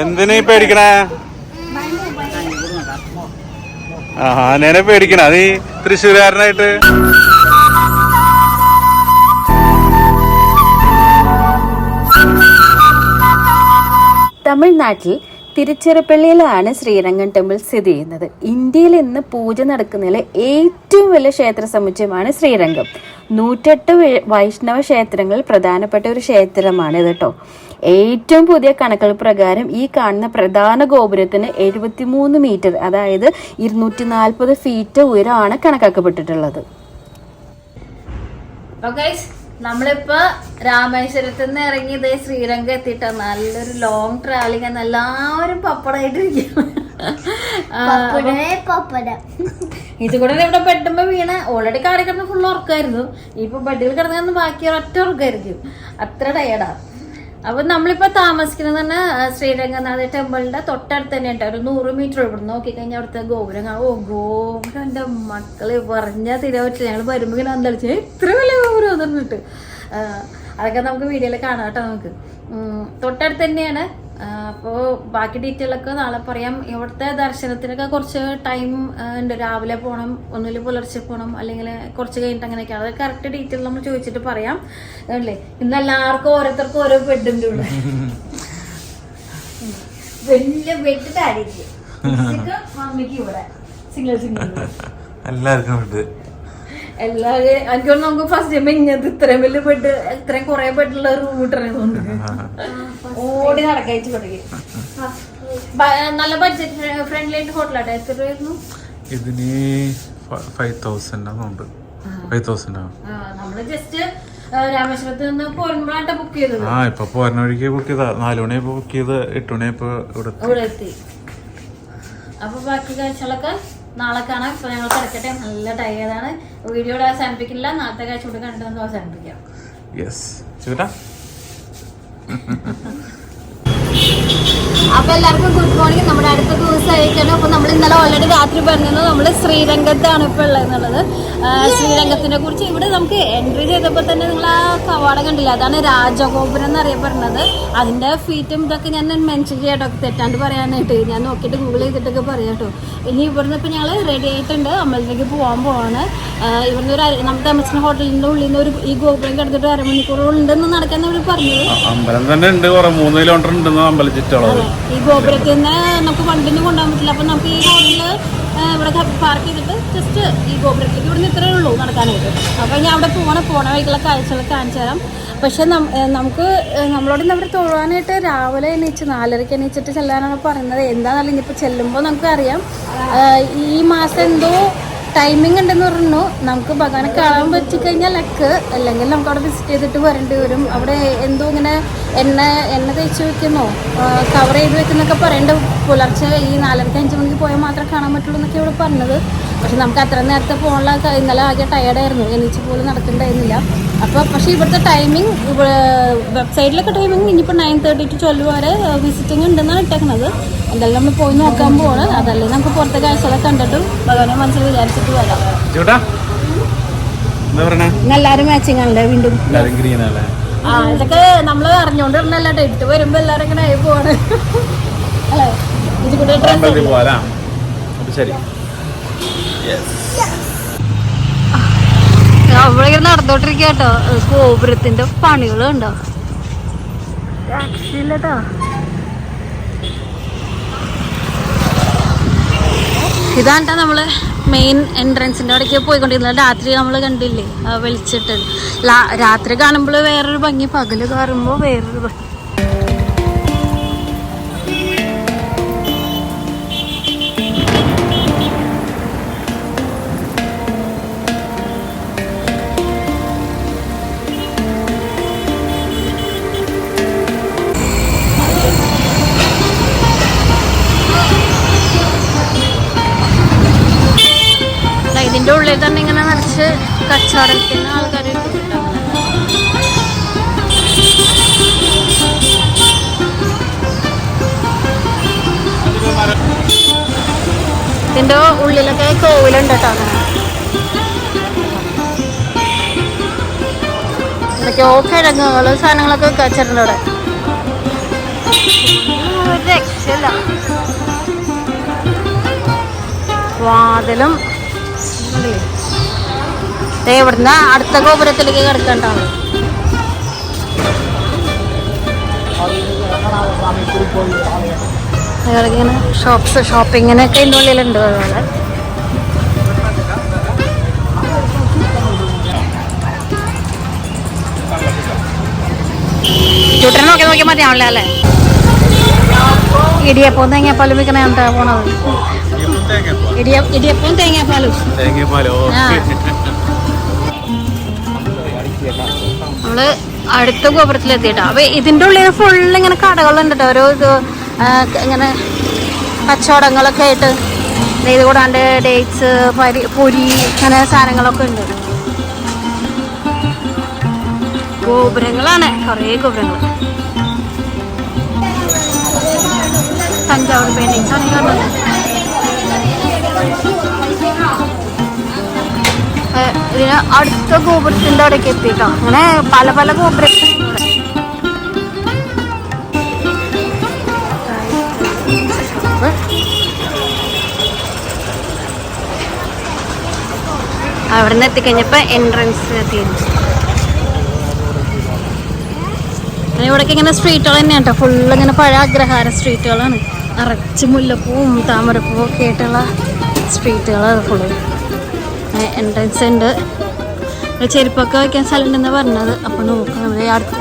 എന്തിനാ പേടിക്കണേ? ആനേനെ പേടിക്കണ നീ തൃശ്ശൂരുകാരനായിട്ട്? തമിഴ്നാട്ടിൽ തിരുച്ചിറപ്പള്ളിയിലാണ് ശ്രീരംഗം ടെമ്പിൾ സ്ഥിതി ചെയ്യുന്നത്. ഇന്ത്യയിൽ ഇന്ന് പൂജ നടക്കുന്നതിലെ ഏറ്റവും വലിയ ക്ഷേത്ര സമുച്ചയമാണ് ശ്രീരംഗം. 108 വൈഷ്ണവ ക്ഷേത്രങ്ങളിൽ പ്രധാനപ്പെട്ട ഒരു ക്ഷേത്രമാണ് ഇത് കേട്ടോ. ഏറ്റവും പുതിയ കണക്കുകൾ പ്രകാരം ഈ കാണുന്ന പ്രധാന ഗോപുരത്തിന് 73 മീറ്റർ, അതായത് 240 ഫീറ്റ് ഉയരമാണ് കണക്കാക്കപ്പെട്ടിട്ടുള്ളത്. നമ്മളിപ്പോ രാമേശ്വരത്ത് നിന്ന് ഇറങ്ങി ഇതേ ശ്രീരംഗം എത്തിയിട്ടാ. നല്ലൊരു ലോങ് ട്രാവലിംഗ്. എല്ലാവരും പപ്പടായിട്ടിരിക്കും. ഇത് കൂടെ ഇവിടെ ബെഡുമ്പോ വീണ ഓൾറെഡി കാടി കിടന്ന് ഫുള്ള് ഉറക്കായിരുന്നു. ഇപ്പൊ ബെഡിൽ കിടന്നു ബാക്കി ഒരൊറ്റ ഉറക്കായിരിക്കും. അത്ര ടയർഡാ. അപ്പൊ നമ്മളിപ്പോ താമസിക്കുന്നത് തന്നെ ശ്രീരംഗനാഥ ടെമ്പിളിന്റെ തൊട്ടടുത്ത് തന്നെ ഉണ്ട്. ഒരു 100 മീറ്റർ ഇവിടെ നോക്കിക്കഴിഞ്ഞാൽ അവിടുത്തെ ഗോപുരം കാണാം. ഓ ഗോപുരം എന്റെ മക്കള് പറഞ്ഞാൽ തീരെ പറ്റില്ല. ഞങ്ങൾ വരുമ്പോ ഇങ്ങനെ അന്തളിച്ച് ഇത്ര വലിയ ഗോപുരം എന്നിട്ട് അതൊക്കെ നമുക്ക് വീഡിയോയിൽ കാണാം കേട്ടോ. നമുക്ക് തൊട്ടടുത്ത് തന്നെയാണ്. അപ്പോൾ ബാക്കി ഡീറ്റെയിൽ ഒക്കെ നാളെ പറയാം. ഇവിടുത്തെ ദർശനത്തിനൊക്കെ കുറച്ച് ടൈം ഉണ്ട്. രാവിലെ പോകണം, ഒന്നിൽ പുലർച്ചെ പോകണം, അല്ലെങ്കിൽ കുറച്ച് കഴിഞ്ഞിട്ട് അങ്ങനെയൊക്കെ. അത് കറക്റ്റ് ഡീറ്റെയിൽ നമ്മൾ ചോദിച്ചിട്ട് പറയാം. അല്ലേ ഇന്ന് എല്ലാവർക്കും ഓരോരുത്തർക്കും ഓരോ ബെഡുണ്ട് ഇവിടെ. വലിയ ബെഡ് താടിക്കും മമ്മിക്ക് ഇവിടെ സിംഗിൾ എല്ലാവർക്കും എല്ലാവരും എനിക്ക് നമുക്ക് ഫസ്റ്റ് ടൈം ഇങ്ങനത്തെ ഇത്രയും വലിയ ബെഡ്, ഇത്രയും കുറെ ബെഡുള്ള റൂം ഇട്ടറിയുന്നുണ്ട്. ഓടി നടക്കയച്ചു തുടങ്ങി. നല്ല ബഡ്ജറ്റ് ഫ്രണ്ട്ലി ആയിട്ട് ഹോട്ടലാട്ടെ. എത്ര രൂപയായിരുന്നു ഇതിന്? 5,000. നമ്മള് ജസ്റ്റ് രാമേശ്വരത്ത് നിന്ന് പോരുമ്പോഴാണ് ബുക്ക് ചെയ്തത്. ഇപ്പൊ പോരണ വഴിക്ക് ബുക്ക് ചെയ്താ. 4 മണിയായപ്പോ ബുക്ക് ചെയ്ത് 8 മണിയായപ്പോ ഇവിടെ എത്തി. അപ്പൊ ബാക്കി കാഴ്ചകളൊക്കെ നാളെ കാണാം. ഇപ്പൊ ഞങ്ങൾ കിടക്കട്ടെ. നല്ല ടയേർഡാണ്. വീഡിയോയുടെ അവസാനിപ്പിക്കില്ല. നാളത്തെ കാഴ്ച കൊണ്ട് കണ്ടിട്ട് അവസാനിപ്പിക്കാം. അപ്പൊ എല്ലാവർക്കും ഗുഡ് മോർണിംഗ്. നമ്മുടെ അടുത്ത ദിവസം അയക്കണം. അപ്പൊ നമ്മൾ ഇന്നലെ ഓൾറെഡി രാത്രി പറഞ്ഞത് നമ്മൾ ശ്രീരംഗത്താണ് ഇപ്പൊ ഉള്ളതെന്നുള്ളത്. ശ്രീരംഗത്തിനെ കുറിച്ച് ഇവിടെ നമുക്ക് എൻട്രി ചെയ്തപ്പോൾ തന്നെ നിങ്ങൾ ആ കവാടം കണ്ടില്ല, അതാണ് രാജഗോപുരം എന്നറിയപ്പെടുന്നത്. അതിന്റെ ഫീറ്റും ഇതൊക്കെ ഞാൻ മെൻഷൻ ചെയ്യാട്ടോ, തെറ്റാണ്ട് പറയാനായിട്ട്. ഞാൻ നോക്കിയിട്ട് ഗൂഗിൾ ചെയ്തിട്ടൊക്കെ പറയാം കേട്ടോ. ഇനി ഇവിടുന്ന് ഇപ്പൊ ഞങ്ങൾ റെഡി ആയിട്ടുണ്ട്. അമ്പലത്തിലേക്ക് പോകാൻ പോവാണ്. ഇവിടുന്ന് നമ്മുടെ താമസിക്കുന്ന ഹോട്ടലിന്റെ ഉള്ളിൽ നിന്ന് ഈ ഗോപുരം കിടന്നിട്ട് 1/2 മണിക്കൂറുണ്ടെന്ന് നടക്കാൻ നമ്മൾ പറഞ്ഞത്. അമ്പലം തന്നെ ഉണ്ട്, 3 കിലോമീറ്റർ ഉണ്ടെന്ന് അമ്പലം ചുറ്റളവ്. ഈ ഗോപുരത്തിൽ നിന്ന് നമുക്ക് വണ്ടിന് കൊണ്ടുപോകാൻ പറ്റില്ല. അപ്പൊ നമുക്ക് ഈ റോഡിൽ ഇവിടെ പാർക്ക് ചെയ്തിട്ട് ജസ്റ്റ് ഈ ഗോപുരത്തിലേക്ക് ഇവിടുന്ന് ഇത്രയേ ഉള്ളൂ നടക്കാനായിട്ട്. അപ്പൊ ഞാൻ അവിടെ പോണ വഴിക്കുള്ള കാഴ്ചകളൊക്കെ കാണിച്ചു തരാം. പക്ഷെ നമുക്ക് നമ്മളോട് ഇന്ന് അവിടെ തൊഴാനായിട്ട് രാവിലെ എണീച്ച് 4:30 എണീച്ചിട്ട് ചെല്ലാനാണ് പറയുന്നത്. എന്താണെന്നല്ല ഇനിയിപ്പോൾ ചെല്ലുമ്പോൾ നമുക്കറിയാം ഈ മാസം എന്തോ ടൈമിംഗ് ഉണ്ടെന്ന് പറഞ്ഞു. നമുക്ക് ഭഗവാനെ കാണാൻ പറ്റിക്കഴിഞ്ഞാൽ ലക്ക്, അല്ലെങ്കിൽ നമുക്ക് അവിടെ വിസിറ്റ് ചെയ്തിട്ട് വരേണ്ടി വരും. അവിടെ എന്തോ ഇങ്ങനെ എണ്ണ തേച്ച് വെക്കുന്നോ കവർ ചെയ്ത് വെക്കുന്നൊക്കെ പറയേണ്ട. പുലർച്ചെ ഈ 4:30-5 മണിക്ക് പോയാൽ മാത്രമേ കാണാൻ പറ്റുള്ളൂ എന്നൊക്കെ ഇവിടെ പറഞ്ഞത്. പക്ഷെ നമുക്ക് അത്ര നേരത്തെ പോകാനുള്ള ഇന്നലെ ആകെ ടയർഡായിരുന്നു. എണീച്ച് പോലും നടക്കണ്ടായിരുന്നില്ല. അപ്പോൾ പക്ഷേ ഇവിടുത്തെ ടൈമിംഗ് വെബ്സൈറ്റിലൊക്കെ ടൈമിംഗ് ഇനിയിപ്പോൾ 9:30 to 12 വരെ വിസിറ്റിംഗ് ഉണ്ടെന്നാണ് ഇട്ടേക്കുന്നത്. എന്തായാലും നമ്മൾ പോയി നോക്കാൻ പോവാണ്. അതല്ലേ നമുക്ക് പുറത്തെ കാഴ്ചകളൊക്കെ കണ്ടിട്ടും ഭഗവാനെ മനസ്സിൽ വിചാരിച്ചിട്ട് വരാം. എല്ലാവരും മാച്ചിങ് ആണല്ലേ വീണ്ടും. ഇതൊക്കെ നമ്മൾ അറിഞ്ഞോണ്ടിരുന്നല്ല. ഇട്ട് വരുമ്പോ എല്ലാരും ഇങ്ങനെ ആയി പോവാണ് അല്ലേ. ഇത് കൂടെ നമ്മളിങ്ങനെ നടന്നോണ്ടിരിക്കുക കേട്ടോ. ഗോപുരത്തിന്റെ പണികളുണ്ടോ രക്ഷയില്ലട്ടോ. ഇതാണ് നമ്മള് മെയിൻ എൻട്രൻസിന്റെ അവിടേക്ക് പോയിക്കൊണ്ടിരുന്നത്. രാത്രി നമ്മൾ കണ്ടില്ലേ വെളിച്ചിട്ട്. രാത്രി കാണുമ്പോൾ വേറൊരു ഭംഗി, പകല് കാണുമ്പോൾ വേറൊരു ഭംഗി. ഇതിന്റെ ഉള്ളിൽ തന്നെ ഇങ്ങനെ നിറച്ച് കച്ചവടത്തിന് ആൾക്കാർ ഇതിന്റെ ഉള്ളിലൊക്കെ കോവിലുണ്ട് കേട്ടോ. എന്തൊക്കെയോ കിഴങ്ങുകള് സാധനങ്ങളൊക്കെ വെച്ചിട്ടുണ്ട് അവിടെ. രക്ഷയില്ല. വാതിലും ഇവിടുന്ന് അടുത്ത ഗോപുരത്തിലേക്ക് കിടക്കണ്ടാവും. ഇങ്ങനെ ഷോപ്പിങ്ങിനൊക്കെ ഇതിൻ്റെ ഉള്ളിലുണ്ട്. അതുപോലെ ചുട്ടനെ നോക്കി മതിയാവില്ല അല്ലേ? ഇടിയപ്പവും തേങ്ങാപ്പാലും വിൽക്കണ എന്താ പോണത്? ഇടിയപ്പവും തേങ്ങാപ്പാലും. നമ്മള് അടുത്ത ഗോപുരത്തിലെത്തിയിട്ടാ. അപ്പൊ ഇതിന്റെ ഉള്ളിൽ ഫുള്ള് ഇങ്ങനെ കടകളുണ്ട് കേട്ടോ. ഓരോ ഇത് ഇങ്ങനെ കച്ചവടങ്ങളൊക്കെ ആയിട്ട്. ഇത് കൂടാണ്ട് ഡേറ്റ്സ്, പൊരി അങ്ങനെ സാധനങ്ങളൊക്കെ ഉണ്ട്. ഗോപുരങ്ങളാണ്, കുറേ ഗോപുരങ്ങൾ. തഞ്ചാവൂർ പെയിന്റിങ്സ് ആണ് കാണുന്നത്. ഇതിന് അടുത്ത ഗോപുരത്തിന്റെ അവിടേക്ക് എത്തിട്ടോ. അങ്ങനെ പല പല ഗോപുരം. അവിടെ നിന്ന് എത്തിക്കഴിഞ്ഞപ്പോ എൻട്രൻസ് എത്തിയിരുന്നു. ഇവിടേക്ക് ഇങ്ങനെ സ്ട്രീറ്റുകൾ തന്നെയാണ് കേട്ടോ. ഫുള്ള് ഇങ്ങനെ പഴയ അഗ്രഹാര സ്ട്രീറ്റുകളാണ്. നിറച്ച് മുല്ലപ്പൂവും താമരപ്പൂവും ഒക്കെ ആയിട്ടുള്ള സ്ട്രീറ്റുകളാണ് ഫുള്ള്. എൻട്രൻസ് ഉണ്ട്. ചെരുപ്പൊക്കെ വയ്ക്കാൻ സ്ഥലം ഉണ്ടെന്ന് പറഞ്ഞത്. അപ്പോൾ നോക്കാം. നമ്മുടെ അടുത്ത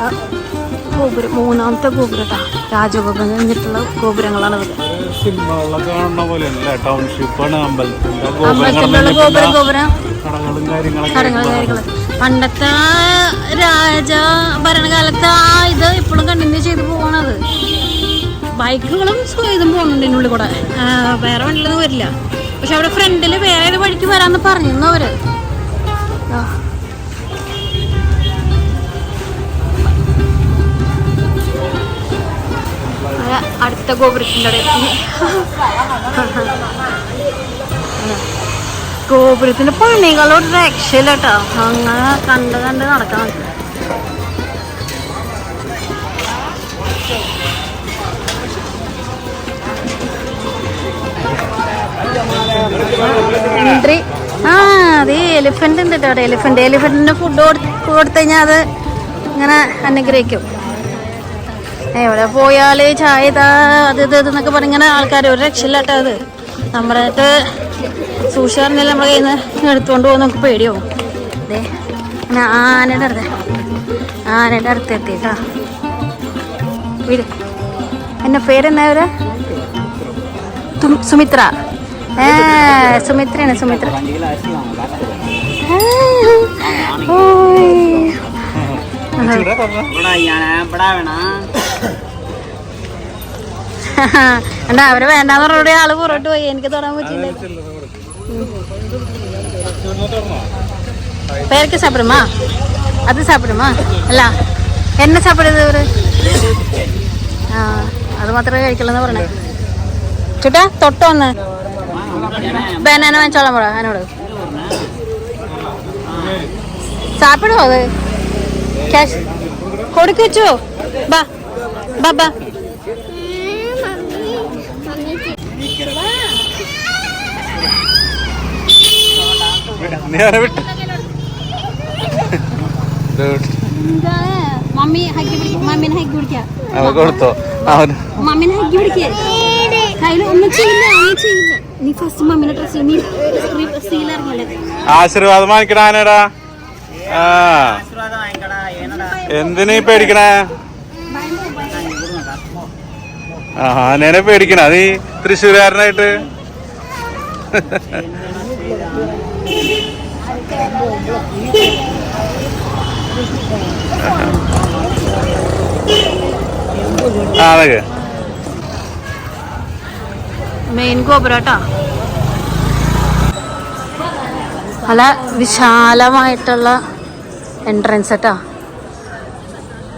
ഗോപുരം, മൂന്നാമത്തെ ഗോപുരം കേട്ടോ. രാജഗോപുരം കഴിഞ്ഞിട്ടുള്ള ഗോപുരങ്ങളാണ് ഇവിടെ. അമ്പലത്തിലുള്ള ഗോപുരം കടകളും. പണ്ടത്തെ രാജ ഭരണകാലത്ത് ഇത് ഇപ്പോഴും കണ്ടിന്യൂ ചെയ്ത് പോകണത്. ബൈക്കുകളും ഇതും പോകുന്നുണ്ട് ഇതിനുള്ളിൽ കൂടെ. വേറെ വണ്ടിയിലൊന്നും വരില്ല. പക്ഷെ അവിടെ ഫ്രണ്ടിൽ വേറെ ഏത് വഴിക്ക് വരാമെന്ന് പറഞ്ഞിരുന്നു അവര്. അടുത്ത ഗോപുരത്തിൻ്റെ അവിടെ എത്തി. ഗോപുരത്തിന്റെ പണികളോട് രക്ഷയില്ല കേട്ടോ. അങ്ങനെ കണ്ട് നടക്കാൻ. എൻട്രി അത് എലിഫന്റ് ഉണ്ട് കേട്ടോ അവിടെ. എലിഫന്റിന് ഫുഡ് കൊടുത്തു കഴിഞ്ഞാൽ അത് ഇങ്ങനെ അനുഗ്രഹിക്കും. എവിടെ പോയാല് ചായ അത് എന്നൊക്കെ പറഞ്ഞിങ്ങനെ ആൾക്കാർ ഒരു രക്ഷയില്ല കേട്ടോ. അത് നമ്മുടെ സൂക്ഷിച്ചാറിഞ്ഞാൽ നമ്മുടെ കയ്യിൽ നിന്ന് എടുത്തുകൊണ്ട് പോകുന്ന നമുക്ക് പേടിയാവും. അതെ അങ്ങനെ ആനയുടെ അടുത്ത് എത്തിട്ടാ. വീട് എന്നെ പേരെന്നാ അവര്? സുമിത്ര. സുമിത്രയാണ്. സുമിത്ര. എന്താ അവര് വേണ്ടാന്ന് പറഞ്ഞ ആള് പുറത്ത് പോയി. എനിക്ക് തൊടാൻ പറ്റില്ല. പേരൊക്കെ സാപ്പിടുമാ? അത് സാപ്പിടുമാ? അല്ല എന്നെ സാപ്പിടുന്നത് ഇവര്. അത് മാത്രമേ കഴിക്കുള്ളൂ പറഞ്ഞേ. ചുട്ടാ തൊട്ട് വന്ന് ബനാന വാങ്ങിച്ചോളാം പോടാ. അതിനോട് സാപ്പിടുമോ? അത് ക്യാഷ് കൊടുക്ക് വെച്ചോ. ബാ ബാ ബാ. മമ്മീനെ ഹൈക്ക് പിടിക്കാം. മമ്മീനെ ഹൈക്ക് പിടിക്കേ. കയ്യിൽ ഒന്നും ചെയ്യില്ല. നീ ഫസ്റ്റ് മമ്മീനെ ഡ്രസ് നീ സീലിറങ്ങല്ലേ. ആശീർവാദം വാങ്ങിക്കടാനടാ. എന്തിനാ പേടിക്കണേ? ആനേനെ പേടിക്കണ നീ തൃശ്ശൂരുകാരനായിട്ട്? അതൊക്കെ മെയിൻ ഗോപുരട്ടാ. നല്ല വിശാലമായിട്ടുള്ള എൻട്രൻസ് കേട്ടാ.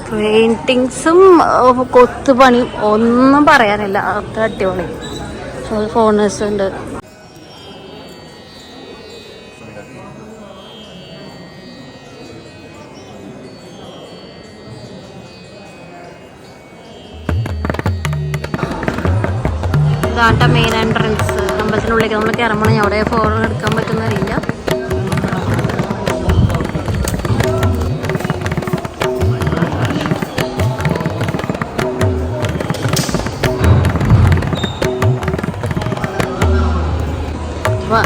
പെയിന്റിങ്സും കൊത്തുപണിയും ഒന്നും പറയാനില്ല. അത്ര അടിപൊളി. ഫോണേഴ്സ് ഉണ്ട്. ഇതാട്ട മെയിൻ എൻട്രൻസ്. അമ്പലത്തിനുള്ളിലേക്ക് നമ്മൾ കയറുമ്പോൾ അവിടെ ഫോട്ടോ എടുക്കാൻ പറ്റുന്ന അറിയില്ല.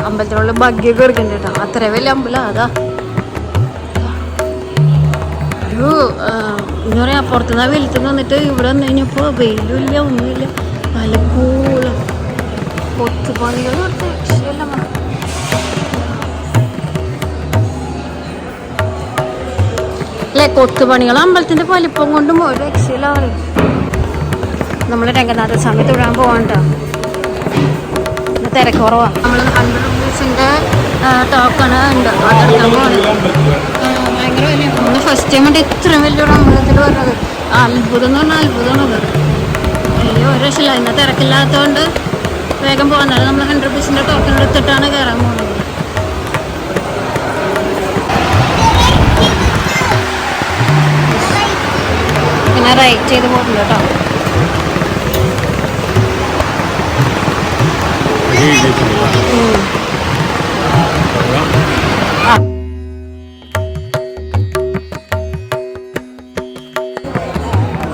അമ്പലത്തിനുള്ള ഭാഗ്യമൊക്കെ എടുക്കണ്ട കേട്ടോ. അത്ര വലിയ അമ്പലം അതാ. ഒരു എന്താ പറയാ, പുറത്തുനിന്ന് വെയിലത്ത് വന്നിട്ട് ഇവിടെ വന്നു കഴിഞ്ഞപ്പോൾ വെയിലും ഇല്ല ഒന്നുമില്ല. നല്ല കൂള കൊത്തുപണികൾ രക്ഷയില്ല. അല്ലേ, കൊത്തുപണികൾ അമ്പലത്തിന്റെ വലിപ്പം കൊണ്ടും ഒരു രക്ഷയില്ല പറയും. നമ്മൾ രംഗനാഥ സ്വാമി തൊഴാൻ പോവാണ്ടോ, തിരക്ക് കുറവാണ്. നമ്മൾ 100 rupees ടോക്കണ് ഉണ്ട്, അതെടുക്കാൻ പോവാണ്. ഭയങ്കര വലിയ നമ്മൾ ഫസ്റ്റ് ടൈം ആയിട്ട് ഇത്രയും വലിയൊരു അമ്പലത്തിൽ പറഞ്ഞത് അത്ഭുതം എന്ന് പറഞ്ഞാൽ അത്ഭുതമാണത്. അയ്യോ ഒരു രക്ഷയില്ല. ഇന്ന് തിരക്കില്ലാത്തതുകൊണ്ട് വേഗം പോകുന്നത്. നമ്മൾ 100 rupees ടോക്കൺ എടുത്തിട്ടാണ് കയറാൻ പോകുന്നത്. പിന്നെ റൈറ്റ് ചെയ്ത് പോകുന്നുണ്ട് കേട്ടോ.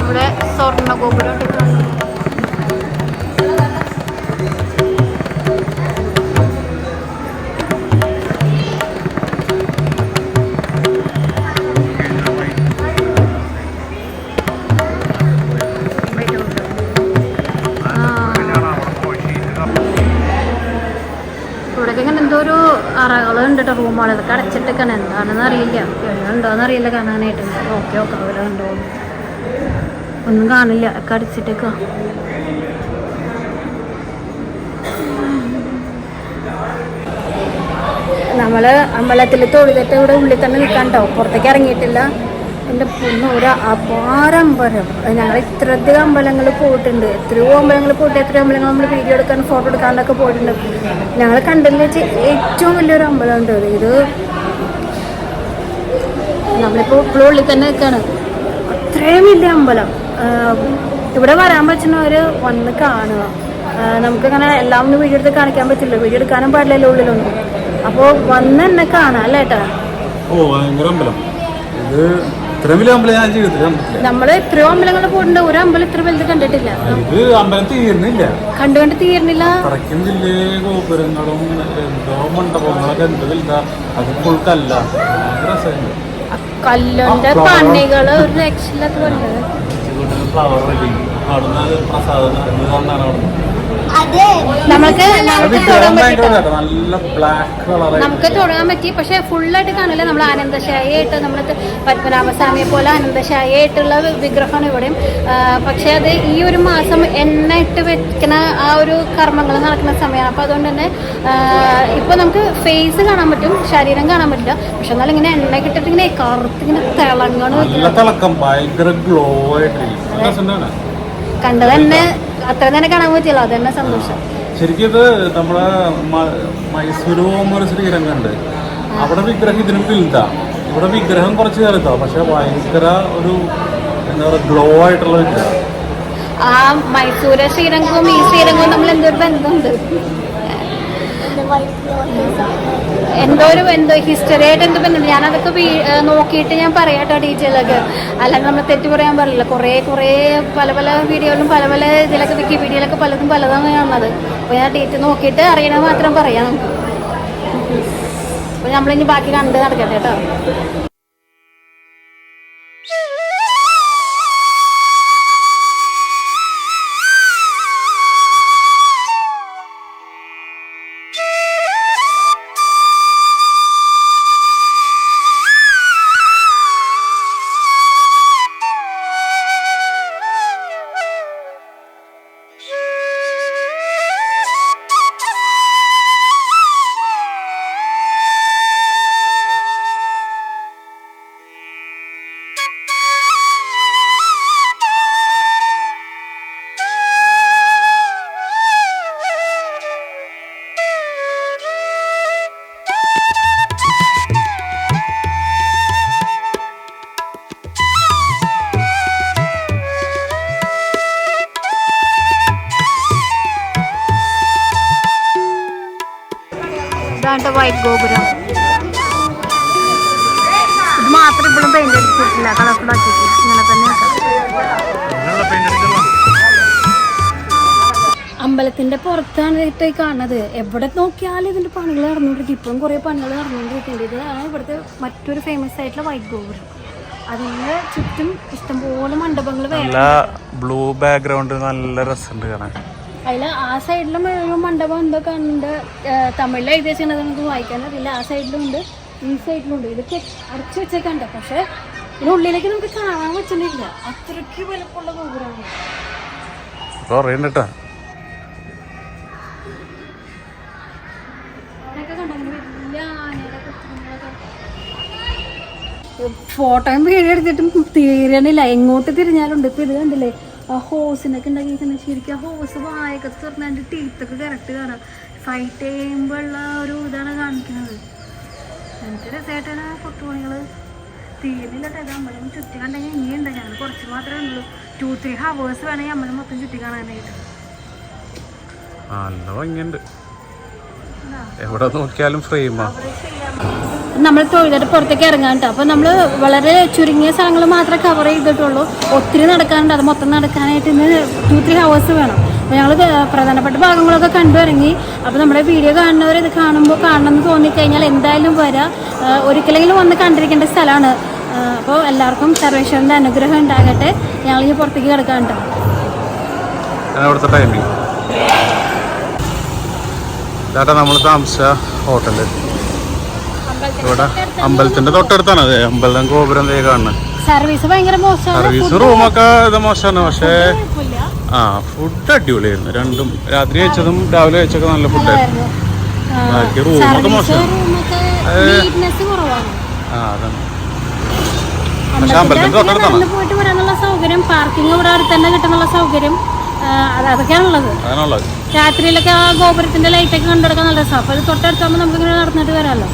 ഇവിടെ സ്വർണ്ണ ഗോപുരം എന്തോരു അറകളുണ്ട് കേട്ടോ, റൂമുകൾ. ഇതൊക്കെ അടച്ചിട്ടൊക്കെയാണ്. എന്താണെന്ന് അറിയില്ല, ഉണ്ടോയെന്ന് അറിയില്ല കാണാനായിട്ട്. ഓക്കെ ഓക്കെ അവിടെ ഉണ്ടോ ഒന്നും കാണില്ല, ഒക്കെ അടച്ചിട്ടേക്കാ. നമ്മൾ അമ്പലത്തിൽ തൊഴുതിട്ട് ഇവിടെ ഉള്ളിൽ തന്നെ നിൽക്കാണ്ടോ, പുറത്തേക്ക് ഇറങ്ങിയിട്ടില്ല. എൻ്റെ പൊന്ന് ഒരു അപാരമ്പരം. ഞങ്ങൾ ഇത്രയധികം അമ്പലങ്ങൾ പോയിട്ടുണ്ട്, എത്രയോ അമ്പലങ്ങൾ പോയിട്ട് എത്രയോ അമ്പലങ്ങൾ നമ്മൾ വീഡിയോ എടുക്കാൻ ഫോട്ടോ എടുക്കാനൊക്കെ പോയിട്ടുണ്ട്. ഞങ്ങൾ കണ്ടതിൽ വെച്ച് ഏറ്റവും വലിയൊരു അമ്പലമുണ്ട് ഇത്. നമ്മളിപ്പോൾ ഇപ്പോഴും ഉള്ളിൽ തന്നെ നിൽക്കുകയാണ്. അത്രയും വലിയ അമ്പലം. ഇവിടെ വരാൻ പറ്റുന്നവർ വന്ന് കാണുക. നമുക്കിങ്ങനെ എല്ലാം ഒന്നും വീഡിയോ എടുത്ത് കാണിക്കാൻ പറ്റില്ല, വീഡിയോ എടുക്കാനും പാടില്ലല്ലോ ഉള്ളിലൊന്നും. അപ്പോൾ വന്ന് തന്നെ കാണാം അല്ലേ ഏട്ടാ? നമ്മള് എത്രയോ അമ്പലങ്ങൾ പോയിട്ടുണ്ട്, ഒരു അമ്പലം ഇത്ര വലുത് കണ്ടിട്ടില്ല. കണ്ടു തീർന്നില്ല. കല്ലിന്റെ പണികള് ഒരു രക്ഷയില്ലാത്ത കണ്ടത്. നമുക്ക് തുടങ്ങാൻ പറ്റി, പക്ഷെ ഫുള്ളായിട്ട് കാണില്ല. നമ്മൾ ആനന്ദശായിട്ട്, നമ്മൾ പത്മനാഭസ്വാമിയെ പോലെ ആനന്ദശായിട്ടുള്ള വിഗ്രഹമാണ് ഇവിടെയും. പക്ഷെ അത് ഈ ഒരു മാസം എണ്ണ ഇട്ട് വെക്കുന്ന ആ ഒരു കർമ്മങ്ങൾ നടക്കുന്ന സമയമാണ്. അപ്പൊ അതുകൊണ്ട് തന്നെ ഇപ്പൊ നമുക്ക് ഫേസ് കാണാൻ പറ്റും, ശരീരം കാണാൻ പറ്റില്ല. പക്ഷെ എന്നാലും ഇങ്ങനെ എണ്ണ കിട്ടിട്ട് ഇങ്ങനെ കറുത്തിങ്ങനെ തിളങ്ങണം. കണ്ടത് തന്നെ അത്ര തന്നെ കാണാൻ പറ്റില്ല, അത് തന്നെ സന്തോഷം. ശരിക്കും ഇത് നമ്മളെ മൈസൂര് പോകുന്ന ഒരു ശ്രീരംഗമുണ്ട്, അവിടെ വിഗ്രഹം ഇതിനും വലുതാ, ഇവിടെ വിഗ്രഹം കുറച്ച് ചെറുതാ, പക്ഷെ ഭയങ്കര ഒരു എന്താ പറയുക ഗ്ലോ ആയിട്ടുള്ള വിഗ്രഹം. ആ മൈസൂര് ശ്രീരംഗവും ഈ ശ്രീരംഗവും നമ്മൾ എന്തൊരു ബന്ധമുണ്ട്, എന്തോ ഹിസ്റ്ററി ആയിട്ട് എന്ത് ബന്ധമുണ്ട്. ഞാനതൊക്കെ നോക്കിയിട്ട് ഞാൻ പറയാട്ടോ ഡീറ്റെയിലൊക്കെ, അല്ലാതെ നമ്മൾ തെറ്റ് പറയാൻ പാടില്ല. കുറേ പല വീഡിയോയിലും പല ഇതിലൊക്കെ വിക്കിപീഡിയയിലൊക്കെ പലതാണ് കാണുന്നത്. അപ്പോൾ ഞാൻ ഡീറ്റെയിൽ നോക്കിയിട്ട് അറിയണത് മാത്രം പറയാം നമുക്ക്. അപ്പോൾ നമ്മളിനി ബാക്കി കണ്ട് നടക്കട്ടെ കേട്ടോ. ഇതായിട്ട് വൈറ്റ് ഗോപുരം. ഇത് മാത്രം ഇപ്പോഴും പെയിന്റ് അടിച്ചിട്ടില്ല, കളർഫുൾ ആക്കിയിട്ടില്ല, ഇങ്ങനെ തന്നെ. അമ്പലത്തിന്റെ പുറത്താണ് ഇട്ട് കാണുന്നത്. എവിടെ നോക്കിയാലും ഇതിന്റെ പണികൾ നടന്നുകൊണ്ടിരിക്കും. ഇപ്പം കുറെ പണികൾ നടന്നുകൊണ്ടിരിക്കുന്നുണ്ട്. ഇതാണ് ഇവിടുത്തെ മറ്റൊരു ഫേമസ് ആയിട്ടുള്ള വൈറ്റ് ഗോപുരം. അതിന് ചുറ്റും ഇഷ്ടംപോലെ മണ്ഡപങ്ങൾ വേറെ. ബ്ലൂ ബാക്ക്ഗ്രൗണ്ട് നല്ല രസമുണ്ട് കാണാൻ. അതിൽ ആ സൈഡിലും മണ്ഡപം എന്തോ കാണുന്നുണ്ട്. തമിഴിൽ എഴുതിയത് നമുക്ക് വായിക്കാൻ അറിയില്ല. ആ സൈഡിലും ഉണ്ട്, ഈ സൈഡിലും ഉണ്ട്. ഇതൊക്കെ അടച്ചു വെച്ചേക്കണ്ട. പക്ഷെ ഇതിനുള്ളിലേക്ക് നമുക്ക് കാണാൻ പറ്റുന്നില്ല. അത്രയ്ക്ക് വലുപ്പമുള്ള ഗോപുരമാണ്. ഫോട്ടോയും വീഡിയോ എടുത്തിട്ടും തീരണില്ല. എങ്ങോട്ട് തിരിഞ്ഞാലുണ്ട്. ഇപ്പൊ ഇത് കണ്ടില്ലേ, ആ ഹോസിനൊക്കെ ഉണ്ടാക്കിയിരിക്കുന്നത്. ശരിക്കും ആ ഹോസ് വായൊക്കെ തുറന്നതിന്റെ ടീത്തൊക്കെ കറക്റ്റ് കാണാം. ഫൈറ്റ് ചെയ്യുമ്പോഴുള്ള ഒരു ഇതാണ് കാണിക്കുന്നത്. എനിക്ക് രസമായിട്ടാണ് കൊട്ടുപണികള്. തീരുന്നില്ല. അമ്പലം ചുറ്റി കണ്ടെങ്കിൽ ഇനിയുണ്ട്. ഞങ്ങൾ കുറച്ച് മാത്രമേ ഉള്ളൂ. 2-3 hours വേണമെങ്കിൽ അമ്പലം മൊത്തം ചുറ്റി കാണാനായിട്ട്. എവിടെ നോക്കിയാലും ഫ്രെയിമാ. നമ്മൾ തൊഴുതിട്ട് പുറത്തേക്ക് ഇറങ്ങാൻ കേട്ടോ. അപ്പോൾ നമ്മൾ വളരെ ചുരുങ്ങിയ സ്ഥലങ്ങൾ മാത്രമേ കവർ ചെയ്തിട്ടുള്ളൂ. ഒത്തിരി നടക്കാനുണ്ട്. അത് മൊത്തം നടക്കാനായിട്ട് ഇന്ന് 2-3 hours വേണം. അപ്പോൾ ഞങ്ങൾ പ്രധാനപ്പെട്ട ഭാഗങ്ങളൊക്കെ കണ്ടിറങ്ങി. അപ്പോൾ നമ്മുടെ വീഡിയോ കാണുന്നവർ ഇത് കാണുമ്പോൾ കാണണമെന്ന് തോന്നിക്കഴിഞ്ഞാൽ എന്തായാലും വരാം. ഒരിക്കലെങ്കിലും വന്ന് കണ്ടിരിക്കേണ്ട സ്ഥലമാണ്. അപ്പോൾ എല്ലാവർക്കും സർവേശ്വരൻ്റെ അനുഗ്രഹം ഉണ്ടാകട്ടെ. ഞങ്ങളിനി പുറത്തേക്ക് കിടക്കാൻ കേട്ടോ. നമ്മൾ താമസിച്ച ഹോട്ടല് ഇവിടെ അമ്പലത്തിന്റെ തൊട്ടടുത്താണ്. അതെ, അമ്പലം ഗോപുരം കാണുന്നത്. സർവീസ് ഭയങ്കര മോശമാണ്. സർവീസ് റൂമൊക്കെ ഇത് മോശമാണ്. പക്ഷേ ഫുഡ് അടിപൊളിയായിരുന്നു. രണ്ടും രാത്രി കഴിച്ചതും രാവിലെ കഴിച്ചൊക്കെ നല്ല ഫുഡായിരുന്നു. ബാക്കി റൂമൊക്കെ മോശമാണ്. അതാണ്. പക്ഷെ അമ്പലത്തിന്റെ തൊട്ടടുത്താണ്. പോയിട്ട് വരാനുള്ള സൗകര്യം, പാർക്കിംഗ് ഇവിടെ അടുത്ത് തന്നെ കിട്ടുന്നുള്ള സൗകര്യം, അതൊക്കെയാണുള്ളത്. രാത്രിയിലൊക്കെ ആ ഗോപുരത്തിന്റെ ലൈറ്റൊക്കെ കണ്ടെടുക്കാൻ നല്ല രസമാണ്. അപ്പോൾ അത് തൊട്ടടുത്താകുമ്പോൾ നമുക്കിങ്ങനെ നടന്നിട്ട് വരാമല്ലോ.